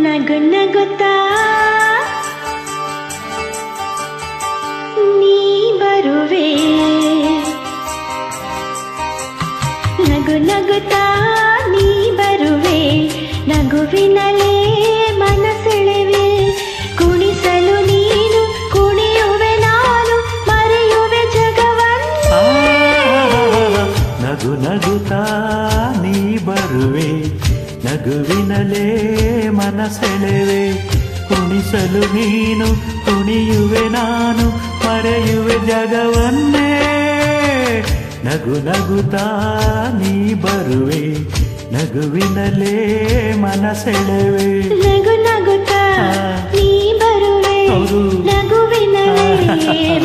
ನಗು ನಗುತ್ತಾ ನೀ ಬರುವೆ, ನಗು ನಗುತ್ತಾ ನೀ ಬರುವೆ, ನಗುವಿನಲೇ ಮನಸೆಳೆವೆ, ಕುಣಿಸಲು ನೀನು ಕುಣಿಯುವೆ ನಾನು, ಮರೆಯುವೆ ಜಗವನ್ನು. ನಗು ನಗುತ್ತಾ ನೀ ಬರುವೆ, ನಗುವಿನಲೇ ಮನಸೆಳೆವೆ, ಕುಣಿಸಲು ನೀನು ಕುಣಿಯುವೆ ನಾನು, ಮರೆಯುವೆ ಜಗವನ್ನೇ. ನಗು ನಗುತ್ತಾ ನೀ ಬರುವೆ, ನಗುವಿನಲೇ ಮನಸೆಳೆವೆ. ನಗು ನಗುತ್ತಾ ನೀ ಬರುವೆ, ನಗುವಿನಲೇ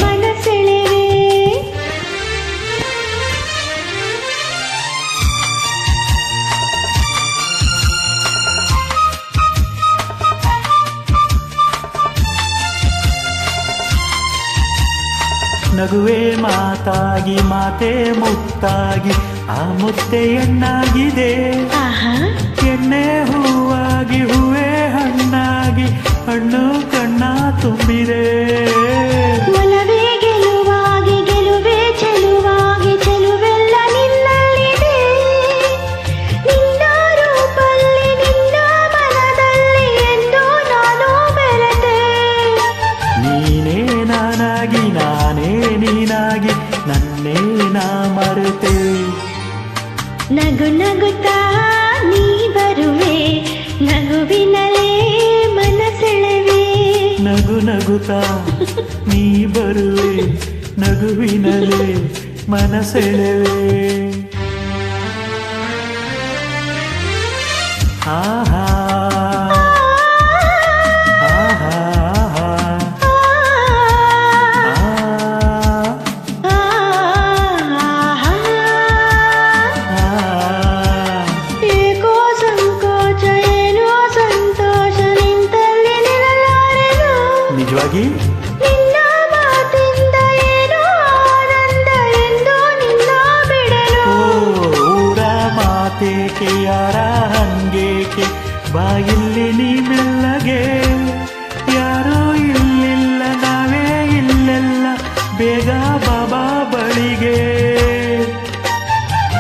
ಮನಸೆಳೆವೆ. ನಗುವೆ ಮಾತಾಗಿ ಮಾತೆ ಮುತ್ತಾಗಿ, ಆ ಮುತ್ತೆ ಹೆಣ್ಣಾಗಿದೆ, ಎಣ್ಣೆ ಹೂವಾಗಿ ಹೂವೇ ಹಣ್ಣಾಗಿ, ಹಣ್ಣು ಕಣ್ಣ ತುಂಬಿದೆ. ಒಲವೇ ಗೆಲುವಾಗಿ ಗೆಲುವೆ ಚೆಲುವಾಗಿ, ಚೆಲುವೆಲ್ಲ ನಿನ್ನಲ್ಲಿದೆ, ನಿನ್ನ ರೂಪಲ್ಲಿ ನಿನ್ನ ಮನದಲ್ಲಿ ಎಂದು ನಾನು ಬೆರೆತೆ. ನೀನೇ ನಾನಾಗಿ ನಾನೇ ನೀನಾಗಿ, ನನ್ನೇ ನಾ ಮರೆತೆ. ನಗು ನಗುತ್ತಾ ನೀ ಬರುವೆ, ನಗುವಿನಲೇ ಮನಸೆಳೆವೆ. ನಗು ನಗುತ್ತಾ ನೀ ಬರುವೆ, ನಗುವಿನಲೇ ಮನಸೆಳೆವೆ. ಆಹಾ ನಿಜವಾಗಿ ನಿನ್ನ ಮಾತಿಂದ ಏನೋ ಆನಂದ ಎಂದು ನಿನ್ನ ಬಿಡಲು. ಊರ ಮಾತೇಕೆ ಯಾರ ಹಂಗೇಕೆ, ಬಾಯಿಲ್ಲಿ ನೀ ಮೆಲ್ಲಗೆ, ಯಾರೋ ಇಲ್ಲಿಲ್ಲ ನಾವೇ ಇಲ್ಲೆಲ್ಲ, ಬೇಗ ಬಾಬಾ ಬಳಿಗೆ.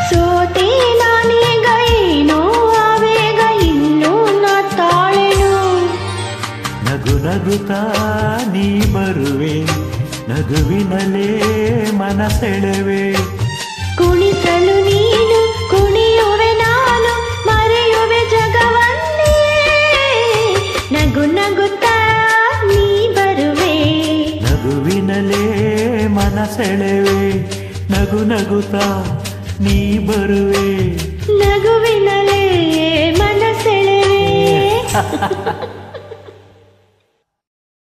ಸೋತೆ ನಾನೀಗ ಏನೋ ಆವೇಗ ಇನ್ನೂ ನಾ ತಾಳೆನು. ನಗು ನಗುತ್ತಾ ನೀ ಬರುವೆ, ನಗುವಿನಲೇ ಮನಸೆಳೆವೆ, ಕುಣಿಸಲು ನೀನು ಕುಣಿಯುವೆ ನಾನು, ಮರೆಯುವೆ ಜಗವನ್ನೇ. ನಗು ನಗುತ್ತಾ ನೀ ಬರುವೆ, ನಗುವಿನಲೇ ಮನಸೆಳೆವೆ, ನಗು ನಗುತ್ತಾ ನೀ ಬರುವೆ, ನಗುವಿನಲೇ ಮನಸೆಳೆವೆ.